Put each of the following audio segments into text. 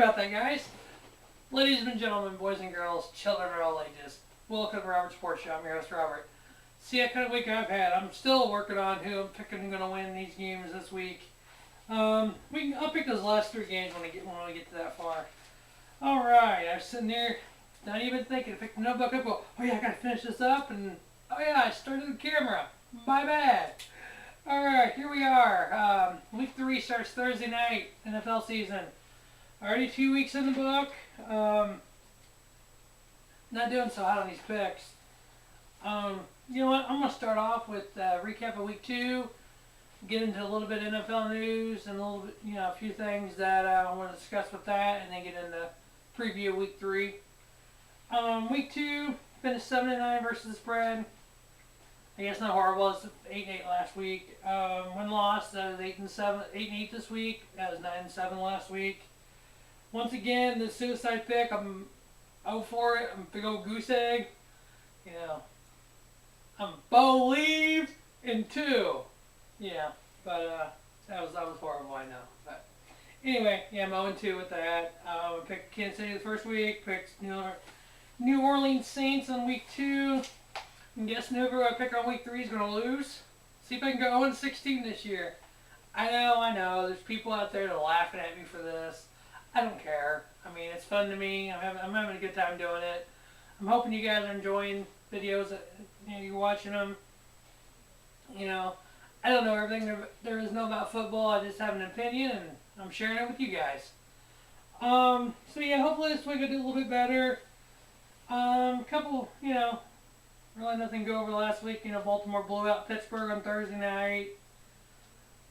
about that, guys. Ladies and gentlemen, boys and girls, children of all ages, welcome to Robert Sports Show. I'm your host, Robert. See what kind of week I've had. I'm still working on who I'm picking going to win these games this week. I'll pick those last three games when we get to that far. All right, I was sitting there, not even thinking. I picked the notebook up. Oh yeah, I gotta finish this up, and oh yeah, I started the camera. My bad. All right, here we are. Week 3 starts Thursday night, NFL season. Already 2 weeks in the book. Not doing so hot on these picks. You know what? I'm gonna start off with a recap of week 2. Get into a little bit of NFL news and a little bit, a few things that I want to discuss with that, and then get into preview of week 3. Week 2 finished 7-9 versus the spread. I guess not horrible. It's 8-8 last week. Win loss. That was 8-8 this week. That was 9-7 last week. Once again, the suicide pick. I'm out for it. I'm a big old goose egg. I'm believe in 2. Yeah, but that was horrible. I know. But anyway, yeah, I'm 0-2 with that. I picked Kansas City the first week. Picked New Orleans Saints on week 2. And guess whoever I pick on week 3 is going to lose. See if I can go 0-16 this year. I know. There's people out there that are laughing at me for this. I don't care. I mean, it's fun to me. I'm having a good time doing it. I'm hoping you guys are enjoying videos. You're watching them. I don't know everything there is to know about football. I just have an opinion, and I'm sharing it with you guys. So yeah, hopefully this week I do a little bit better. Couple, really nothing to go over last week. Baltimore blew out Pittsburgh on Thursday night.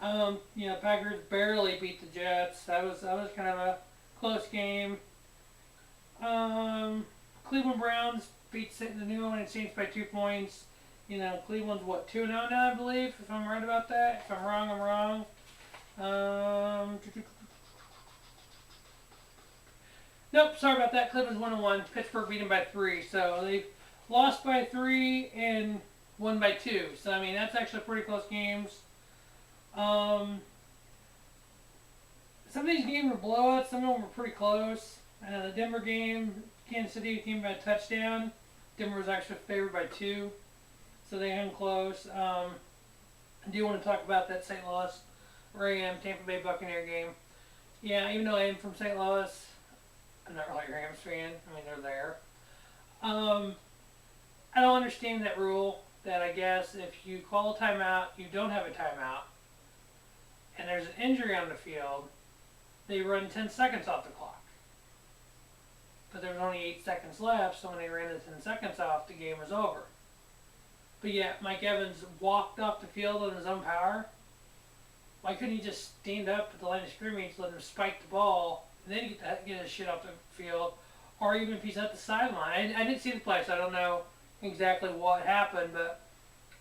Packers barely beat the Jets. That was kind of a close game. Cleveland Browns beat the New Orleans Saints by 2 points. Cleveland's 2-0 now, I believe, if I'm right about that. If I'm wrong, I'm wrong. Nope, sorry about that. Cleveland's 1-1. Pittsburgh beat them by 3. So they lost by 3 and won by 2. So, I mean, that's actually pretty close games. Some of these games were blowouts. Some of them were pretty close. The Denver game, Kansas City came by a touchdown. Denver was actually favored by 2. So they hung close. I do want to talk about that St. Louis Tampa Bay Buccaneer game. Yeah, even though I am from St. Louis, I'm not really a Rams fan. I mean, they're there. I don't understand that rule that I guess if you call a timeout, you don't have a timeout, and there's an injury on the field, they run 10 seconds off the clock. But there was only 8 seconds left, so when they ran the 10 seconds off, the game was over. But yeah, Mike Evans walked off the field on his own power. Why couldn't he just stand up at the line of scrimmage, let him spike the ball, and then get his shit off the field? Or even if he's at the sideline. I didn't see the play, so I don't know exactly what happened, but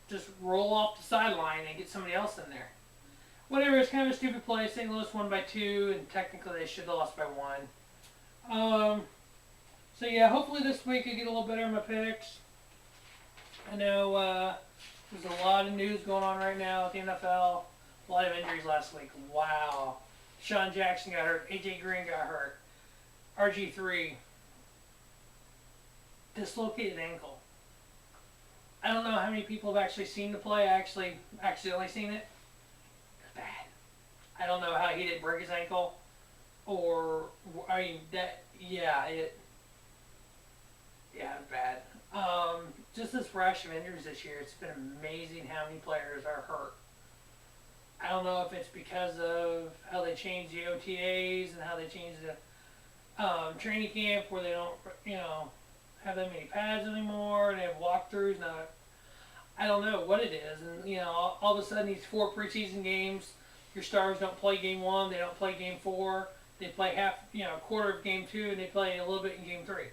just roll off the sideline and get somebody else in there. Whatever, it's kind of a stupid play. St. Louis won by 2, and technically they should have lost by 1. So yeah, hopefully this week I get a little better in my picks. I know there's a lot of news going on right now at the NFL. A lot of injuries last week. Wow. Sean Jackson got hurt. AJ Green got hurt. RG3 dislocated ankle. I don't know how many people have actually seen the play. I actually accidentally seen it. It's bad. I don't know how he didn't break his ankle. It was bad. Just this rush of injuries this year, it's been amazing how many players are hurt. I don't know if it's because of how they changed the OTAs and how they changed the training camp where they don't, have that many pads anymore and they have walkthroughs. Now, I don't know what it is. And, all of a sudden these 4 preseason games, your stars don't play game 1, they don't play game 4, they play a quarter of game 2, and they play a little bit in game 3.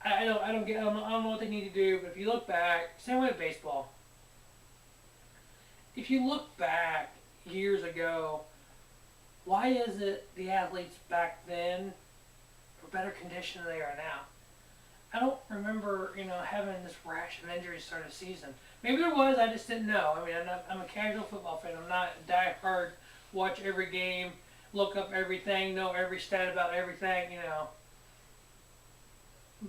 I don't know what they need to do, but if you look back, same way with baseball. If you look back years ago, why is it the athletes back then were better condition than they are now? I don't remember, having this rash of injuries start of season. Maybe there was, I just didn't know. I mean, I'm a casual football fan. I'm not a die-hard, watch every game. look up everything, know every stat about everything, you know.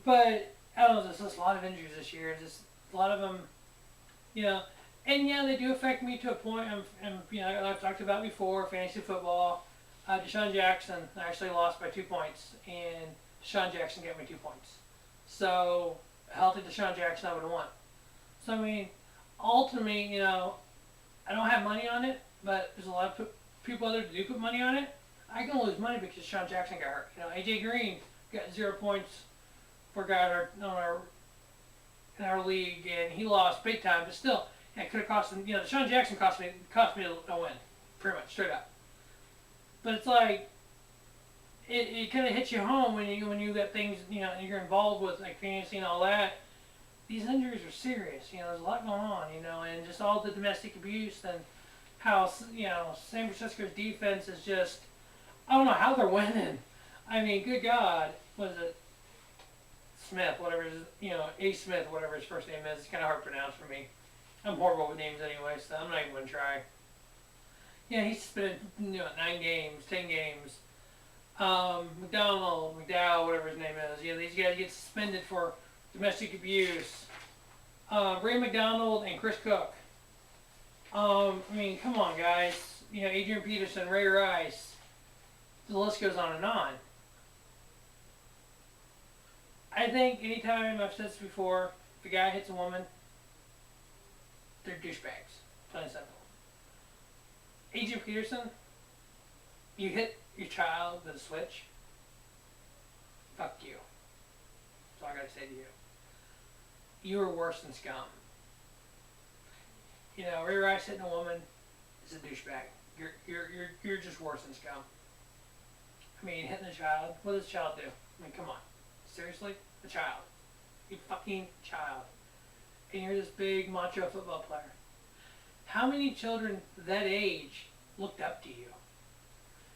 But I don't know, there's just a lot of injuries this year. Just a lot of them, you know. And yeah, they do affect me to a point. And you know, I've talked about before, fantasy football. Deshaun Jackson actually lost by 2 points, and Deshaun Jackson got me 2 points. So healthy Deshaun Jackson, I would have won. So I mean, ultimately, you know, I don't have money on it, but there's a lot of people out there that do put money on it. I can lose money because Deshaun Jackson got hurt. You know, AJ Green got 0 points for a guy in our league, and he lost big time. But still, it could have cost him. You know, Deshaun Jackson cost me a win, pretty much straight up. But it's like it kind of hits you home when you get things, you know, and you're involved with like fantasy and all that. These injuries are serious. You know, there's a lot going on. You know, and just all the domestic abuse and how, you know, San Francisco's defense is just, I don't know how they're winning. I mean, good God, was it Smith, whatever his, you know, A. Smith, whatever his first name is. It's kind of hard to pronounce for me. I'm horrible with names anyway, so I'm not even going to try. Yeah, he's spent, you know, 9 games, 10 games. McDowell, whatever his name is. You know, these guys get suspended for domestic abuse. Ray McDonald and Chris Cook. I mean, come on, guys. You know, Adrian Peterson, Ray Rice. The list goes on and on. I think anytime, I've said this before, if a guy hits a woman, they're douchebags. Plain and simple. Adrian Peterson, you hit your child with a switch, fuck you. That's all I gotta say to you. You are worse than scum. You know, Ray Rice hitting a woman is a douchebag. You're just worse than scum. I mean, hitting a child. What does a child do? I mean, come on. Seriously? A child. You fucking child. And you're this big macho football player. How many children that age looked up to you?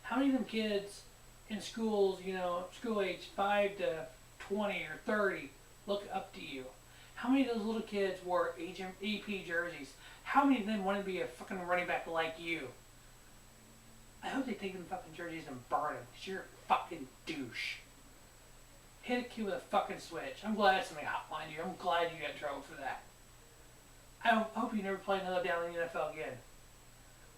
How many of them kids in schools, you know, school age 5 to 20 or 30 look up to you? How many of those little kids wore AP jerseys? How many of them want to be a fucking running back like you? I hope they take them fucking jerseys and burn them, because you're a fucking douche. Hit a kid with a fucking switch. I'm glad somebody hotlined you. I'm glad you got in trouble for that. I hope you never play another down in the NFL again.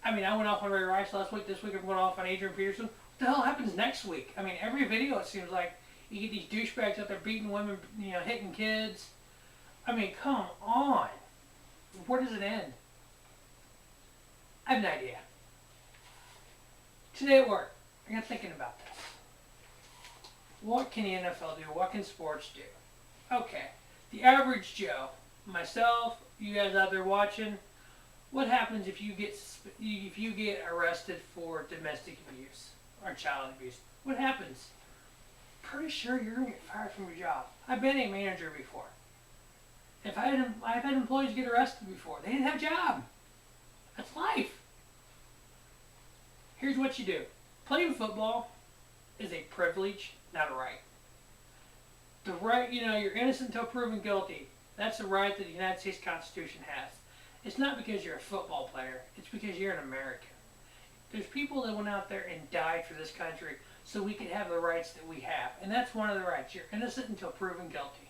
I mean, I went off on Ray Rice last week. This week I'm going off on Adrian Peterson. What the hell happens next week? I mean, every video it seems like you get these douchebags out there beating women, you know, hitting kids. I mean, come on. Where does it end? I have no idea. Today at work, I got thinking about this. What can the NFL do? What can sports do? Okay, the average Joe, myself, you guys out there watching, what happens if you get arrested for domestic abuse or child abuse? What happens? Pretty sure you're gonna get fired from your job. I've been a manager before. I've had employees get arrested before. They didn't have a job. That's life. Here's what you do. Playing football is a privilege, not a right. The right, you know, you're innocent until proven guilty. That's a right that the United States Constitution has. It's not because you're a football player. It's because you're an American. There's people that went out there and died for this country so we could have the rights that we have. And that's one of the rights. You're innocent until proven guilty.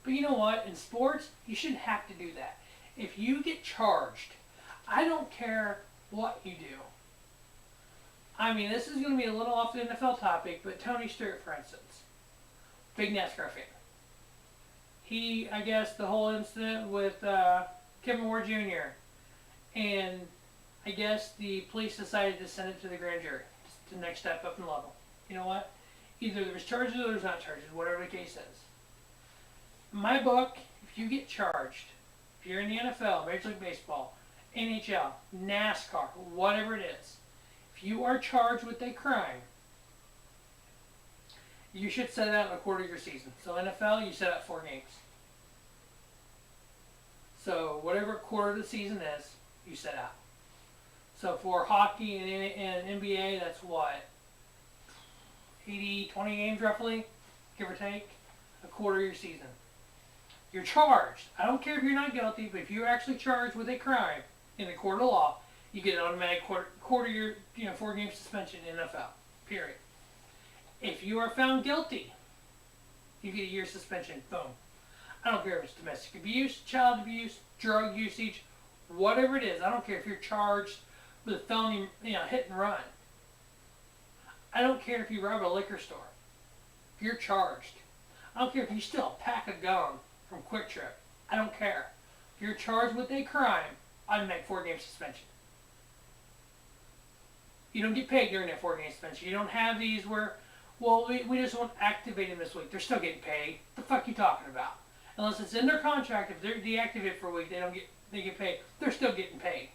But you know what? In sports, you shouldn't have to do that. If you get charged, I don't care what you do. I mean, this is going to be a little off the NFL topic, but Tony Stewart, for instance, big NASCAR fan. He, I guess, the whole incident with Kevin Moore Jr. And I guess the police decided to send it to the grand jury. It's the next step up in level. You know what? Either there's charges or there's not charges, whatever the case is. In my book, if you get charged, if you're in the NFL, Major League Baseball, NHL, NASCAR, whatever it is, if you are charged with a crime, you should set out a quarter of your season. So NFL, you set out 4 games. So whatever quarter of the season is, you set out. So for hockey and NBA, that's what? 20 games roughly, give or take, a quarter of your season. You're charged. I don't care if you're not guilty, but if you're actually charged with a crime in the court of law, You get an automatic quarter year, 4-game suspension in NFL. Period. If you are found guilty, you get a year suspension. Boom. I don't care if it's domestic abuse, child abuse, drug usage, whatever it is. I don't care if you're charged with a felony, hit and run. I don't care if you rob a liquor store. If you're charged. I don't care if you steal a pack of gum from Quick Trip. I don't care. If you're charged with a crime, automatic 4-game suspension. You don't get paid during that 4-game suspension. You don't have these where, well, we just won't activate them this week. They're still getting paid. The fuck you talking about? Unless it's in their contract, if they're deactivated for a week, they get paid. They're still getting paid.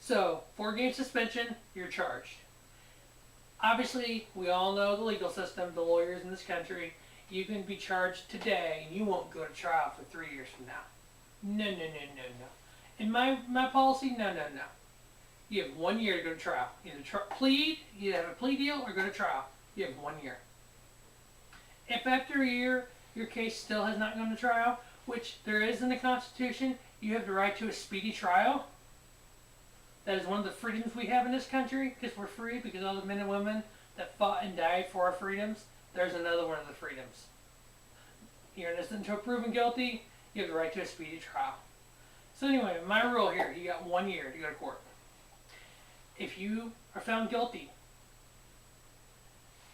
So, 4-game suspension, you're charged. Obviously, we all know the legal system, the lawyers in this country. You can be charged today, and you won't go to trial for 3 years from now. No. In my policy, no. You have 1 year to go to trial. Either plead, you have a plea deal, or go to trial. You have 1 year. If after a year your case still has not gone to trial, which there is in the Constitution, you have the right to a speedy trial. That is one of the freedoms we have in this country, because we're free, because all the men and women that fought and died for our freedoms. There's another one of the freedoms. You're innocent until proven guilty, you have the right to a speedy trial. So anyway, my rule here, you got 1 year to go to court. If you are found guilty,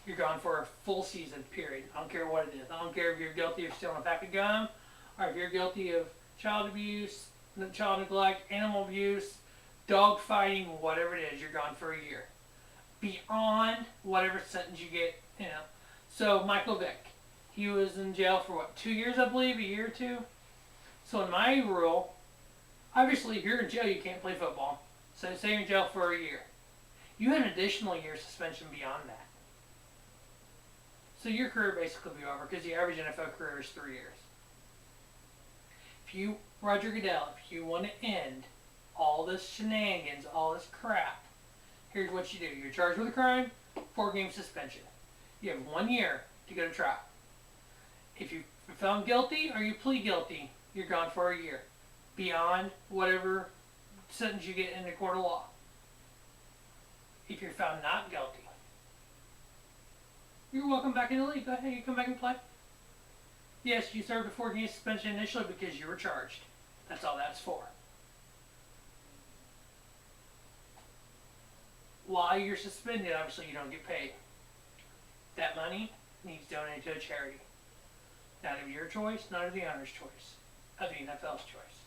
you're gone for a full season, period. I don't care what it is. I don't care if you're guilty of stealing a pack of gum, or if you're guilty of child abuse, child neglect, animal abuse, dog fighting, whatever it is, you're gone for a year. Beyond whatever sentence you get, So Michael Vick, he was in jail for 2 years, I believe, a year or two. So in my rule, obviously if you're in jail, you can't play football. So say you're in jail for a year. You have an additional year suspension beyond that. So your career basically will be over, because the average NFL career is 3 years. If you, Roger Goodell, if you want to end all this shenanigans, all this crap, here's what you do. You're charged with a crime, 4-game suspension. You have 1 year to go to trial. If you're found guilty or you plead guilty, you're gone for a year. Beyond whatever sentence you get in the court of law. If you're found not guilty, you're welcome back in the league. Go ahead, you come back and play. Yes, you served a 4-game suspension initially because you were charged. That's all that's for. While you're suspended, obviously you don't get paid. That money needs donated to a charity. Not of your choice, not of the owner's choice, of the NFL's choice.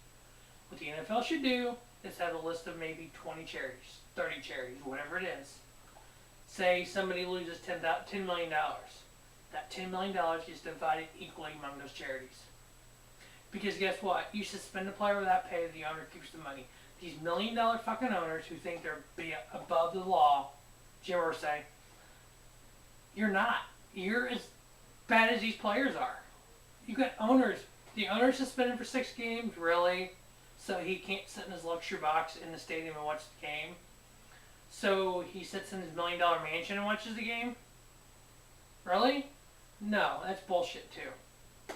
What the NFL should do is have a list of maybe 20 charities, 30 charities, whatever it is. Say somebody loses $10 million. That $10 million is divided equally among those charities. Because guess what? You suspend a player without pay, the owner keeps the money. These $1 million fucking owners who think they're above the law, Jim Irsay, you're not. You're as bad as these players are. You got owners. The owner suspended for 6 games, really? So he can't sit in his luxury box in the stadium and watch the game. So he sits in his $1 million mansion and watches the game? Really? No, that's bullshit too.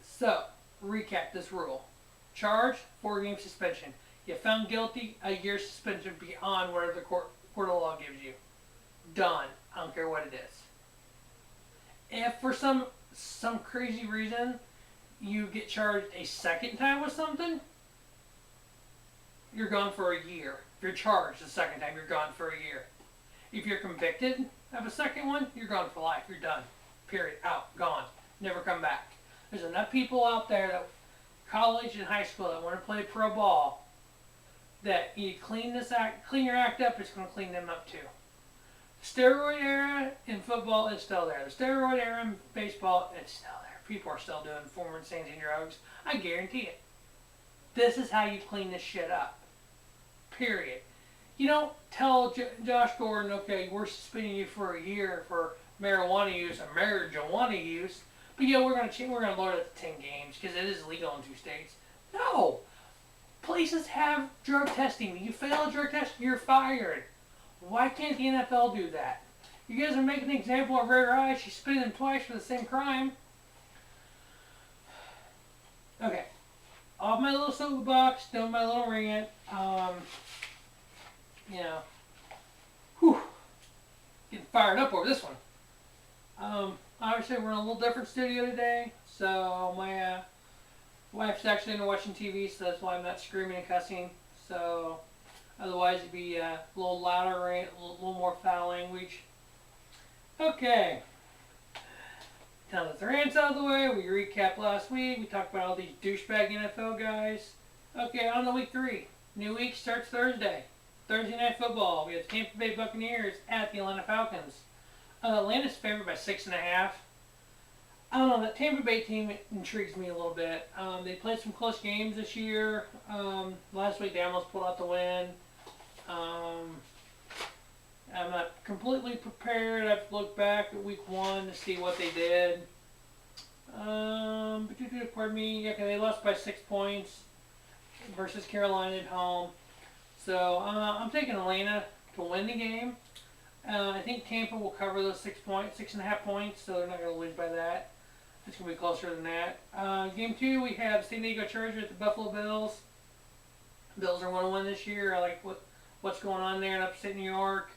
So, recap this rule. Charge, 4-game suspension. You found guilty, a year suspension beyond whatever the court of law gives you. Done. I don't care what it is. If for some crazy reason you get charged a second time with something, you're gone for a year. If you're charged the second time, you're gone for a year. If you're convicted of a second one, you're gone for life. You're done. Period. Out. Gone. Never come back. There's enough people out there, that college and high school, that want to play pro ball, that you clean your act up, it's going to clean them up too. Steroid era in football is still there. The steroid era in baseball, it's still there. People are still doing former insanity drugs. I guarantee it. This is how you clean this shit up. Period. You don't tell Josh Gordon, okay, we're suspending you for a year for marijuana use or marijuana use, but yeah, we're gonna lower it to 10 games because it is legal in 2 states. No. Places have drug testing. You fail a drug test, you're fired. Why can't the NFL do that? You guys are making an example of Ray Rice. You suspended him twice for the same crime. Okay. Off my little soapbox, done my little rant. You know, whew, getting fired up over this one. Obviously we're in a little different studio today, so my wife's actually into watching TV, so that's why I'm not screaming and cussing. So otherwise it'd be a little louder, a little more foul language. Okay. Now that the rant's out of the way, we recapped last week. We talked about all these douchebag NFL guys. Okay, on to week 3. New week starts Thursday. Thursday night football. We have the Tampa Bay Buccaneers at the Atlanta Falcons. Atlanta's favored by 6.5. I don't know, that Tampa Bay team intrigues me a little bit. They played some close games this year. Last week they almost pulled out the win. I'm not completely prepared. I've looked back at week 1 to see what they did. Pardon me. Okay, they lost by 6 points versus Carolina at home. So I'm taking Atlanta to win the game. I think Tampa will cover those 6.5 points, so they're not going to lose by that. It's going to be closer than that. Game 2, we have San Diego Chargers at the Buffalo Bills. Bills are 1-1 this year. I like what's going on there in upstate New York.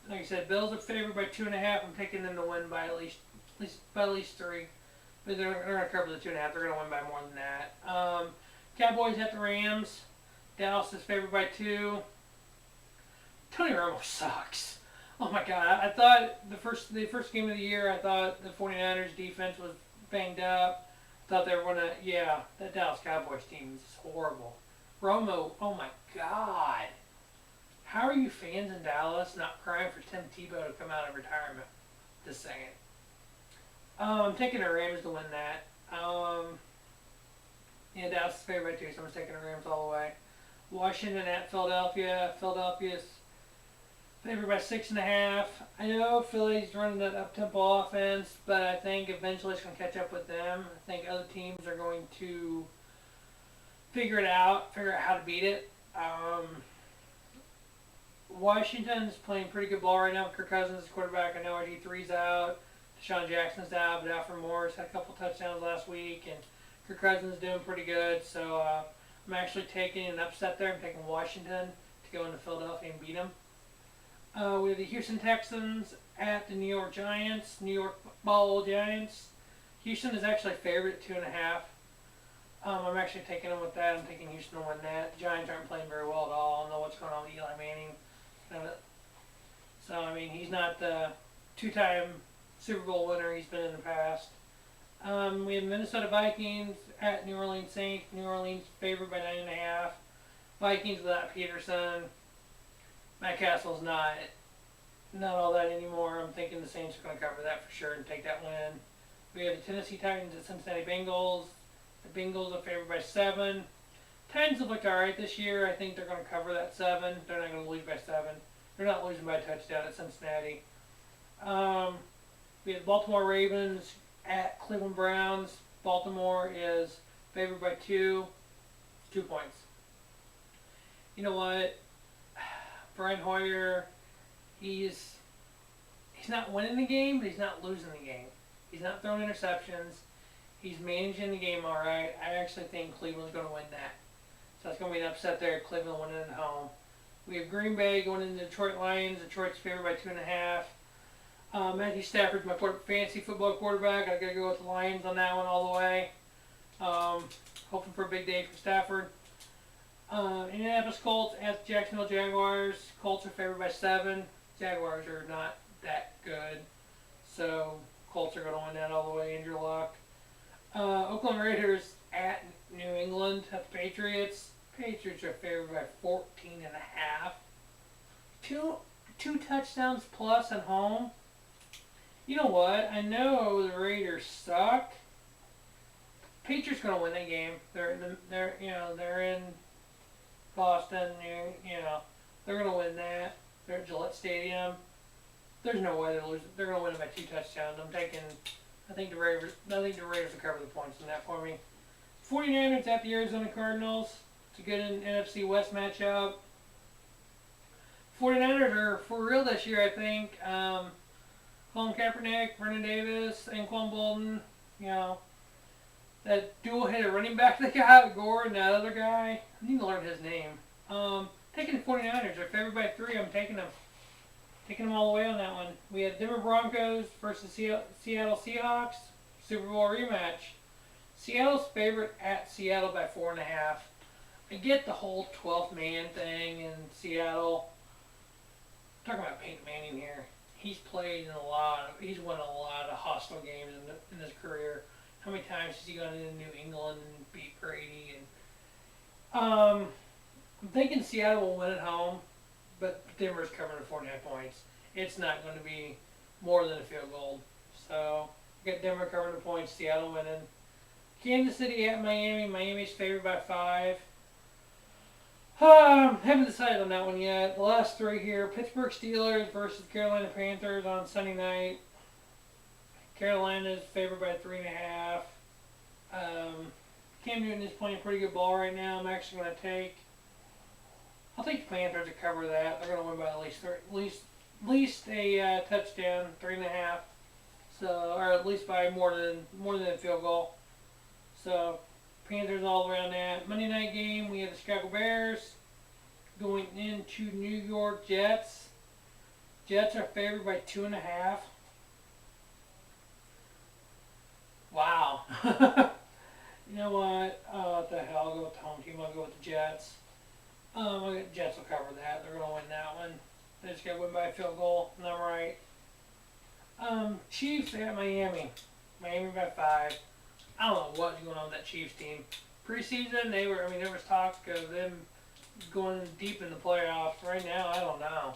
Like I said, Bills are favored by 2.5. I'm taking them to win by at least 3. But they're going to cover the 2.5. They're going to win by more than that. Cowboys at the Rams. Dallas is favored by 2. Tony Romo sucks. Oh my God! I thought the first game of the year, I thought the 49ers defense was banged up. Thought they were gonna, that Dallas Cowboys team is horrible. Romo, oh my God! How are you fans in Dallas not crying for Tim Tebow to come out of retirement? Just saying. I'm taking the Rams to win that. Dallas is favored by 2, so I'm taking the Rams all the way. Washington at Philadelphia. Philadelphia's favored by 6.5. I know Philly's running that up-tempo offense, but I think eventually it's going to catch up with them. I think other teams are going to figure out how to beat it. Washington's playing pretty good ball right now. Kirk Cousins is quarterback. I know RG3's out. Deshaun Jackson's out, but Alfred Morris had a couple touchdowns last week, and Kirk Cousins is doing pretty good. So I'm actually taking an upset there. I'm taking Washington to go into Philadelphia and beat them. We have the Houston Texans at the New York Giants. New York Ball Giants. Houston is actually favored at 2.5. I'm actually taking them with that. I'm taking Houston to win that. The Giants aren't playing very well at all. I don't know what's going on with Eli Manning. So, I mean, he's not the 2-time Super Bowl winner he's been in the past. We have Minnesota Vikings at New Orleans Saints. New Orleans favored by 9.5. Vikings without Peterson. Matt Castle's not all that anymore. I'm thinking the Saints are going to cover that for sure and take that win. We have the Tennessee Titans at Cincinnati Bengals. The Bengals are favored by 7. Titans have looked alright this year. I think they're going to cover that 7. They're not going to lose by 7. They're not losing by a touchdown at Cincinnati. We have Baltimore Ravens at Cleveland Browns. Baltimore is favored by 2 points. You know what? Brian Hoyer, he's not winning the game, but he's not losing the game. He's not throwing interceptions. He's managing the game all right. I actually think Cleveland's going to win that. So it's going to be an upset there. Cleveland winning at home. We have Green Bay going into Detroit Lions. Detroit's favored by 2.5. Matthew Stafford's my fantasy football quarterback. I got to go with the Lions on that one all the way. Hoping for a big day for Stafford. Indianapolis Colts at Jacksonville Jaguars. Colts are favored by 7. Jaguars are not that good. So Colts are going to win that all the way. Andrew Luck. Oakland Raiders at New England at the Patriots. Patriots are favored by 14.5. Two touchdowns plus at home. You know what? I know the Raiders suck. Patriots going to win that game. They're in Boston. They're going to win that. They're at Gillette Stadium. There's no way they're losing. They're going to win it by 2 touchdowns. I think the Raiders will cover the points in that for me. 49ers at the Arizona Cardinals. It's a good NFC West matchup. 49ers are for real this year, I think. Colin Kaepernick, Vernon Davis, Anquan Bolden. that dual hitter running back they got, Gore and that other guy. I need to learn his name. Taking the 49ers. They're favored by 3. I'm taking them. Taking them all the way on that one. We had Denver Broncos versus Seattle Seahawks. Super Bowl rematch. Seattle's favorite at Seattle by 4.5. I get the whole 12th man thing in Seattle. I'm talking about Peyton Manning here. He's played in he's won a lot of hostile games in his career. How many times has he gone into New England and beat Brady? And I'm thinking Seattle will win at home, but Denver's covering the 4.5 points. It's not going to be more than a field goal. So, got Denver covering the points, Seattle winning. Kansas City at Miami. Miami's favored by 5. Haven't decided on that one yet. The last 3 here. Pittsburgh Steelers versus Carolina Panthers on Sunday night. Carolina's favored by 3.5. Cam Newton is playing pretty good ball right now. I'm actually going to I'll take the Panthers to cover that. They're going to win by at least a touchdown, 3.5. So, or at least by more than a field goal. So, Panthers all around that. Monday night game, we have the Chicago Bears going into New York Jets. Jets are favored by 2.5. Wow. You know what? What the hell? I'll go with the home team. I'll go with the Jets. Jets will cover that. They're going to win that one. They just got to win by a field goal, and I'm right. Chiefs at Miami. Miami by 5. I don't know what's going on with that Chiefs team. Preseason, there was talk of them going deep in the playoffs. Right now, I don't know.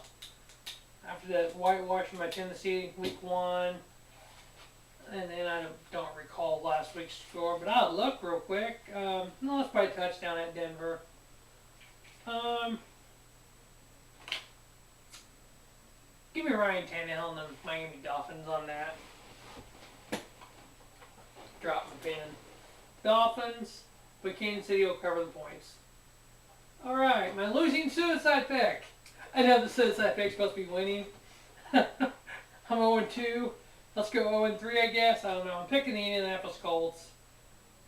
After that whitewashing by Tennessee week 1, and then I don't recall last week's score, but I'll look real quick. Lost by a touchdown at Denver. Give me Ryan Tannehill and the Miami Dolphins on that. Drop my pen. Dolphins, but Kansas City will cover the points. Alright, my losing suicide pick. I know the suicide pick's supposed to be winning. I'm 0-2. Let's go 0-3, I guess. I don't know. I'm picking the Indianapolis Colts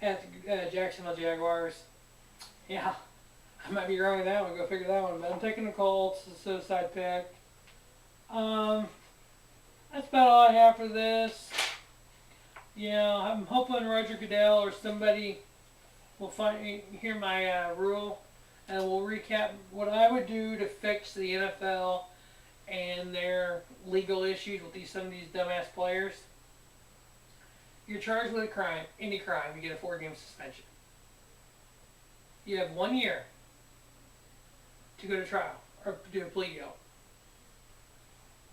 at the Jacksonville Jaguars. Yeah, I might be wrong with that one. Go figure that one. But I'm taking the Colts, the suicide pick. That's about all I have for this. Yeah, I'm hoping Roger Goodell or somebody will hear my rule, and we'll recap what I would do to fix the NFL and their legal issues with some of these dumbass players. You're charged with a crime, any crime, you get a 4-game suspension. You have 1 year to go to trial or do a plea deal.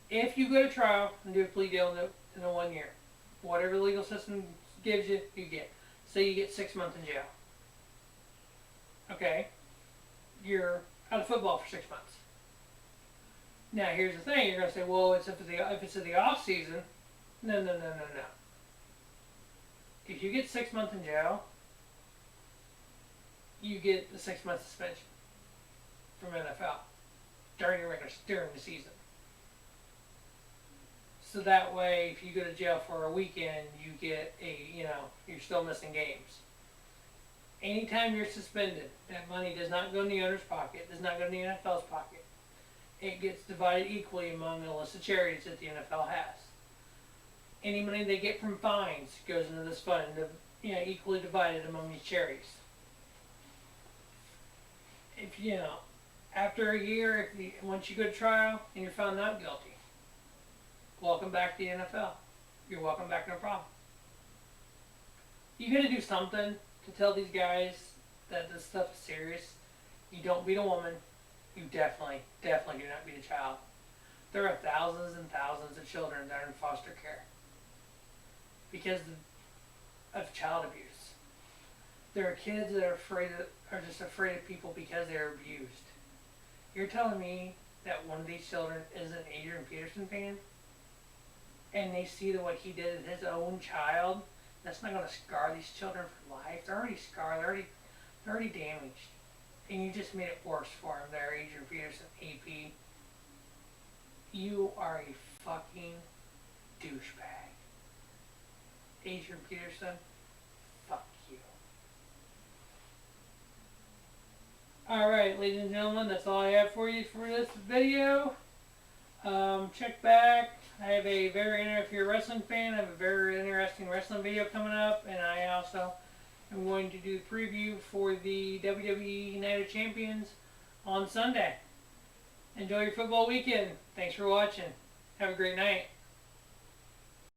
If you go to trial and do a plea deal in the 1 year, whatever the legal system gives you, you get. Say you get 6 months in jail. Okay, you're out of football for 6 months. Now here's the thing: you're going to say, well, if it's in the off season, no. If you get 6 months in jail, you get the 6-month suspension from NFL during the season. So that way, if you go to jail for a weekend, you get you're still missing games. Anytime you're suspended, that money does not go in the owner's pocket, does not go in the NFL's pocket. It gets divided equally among the list of charities that the NFL has. Any money they get from fines goes into this fund, equally divided among these charities. If after a year, once you go to trial and you're found not guilty, welcome back to the NFL. You're welcome back, no problem. You got to do something to tell these guys that this stuff is serious. You don't beat a woman. You definitely do not beat a child. There are thousands and thousands of children that are in foster care because of child abuse. There are kids that are just afraid of people because they're abused. You're telling me that one of these children is an Adrian Peterson fan? And they see what he did to his own child? That's not going to scar these children for life. They're already scarred. They're already damaged. And you just made it worse for him there, Adrian Peterson, AP. You are a fucking douchebag. Adrian Peterson, fuck you. Alright, ladies and gentlemen, that's all I have for you for this video. Check back. I have a if you're a wrestling fan, I have a very interesting wrestling video coming up, and I also am going to do the preview for the WWE Night of Champions on Sunday. Enjoy your football weekend. Thanks for watching. Have a great night.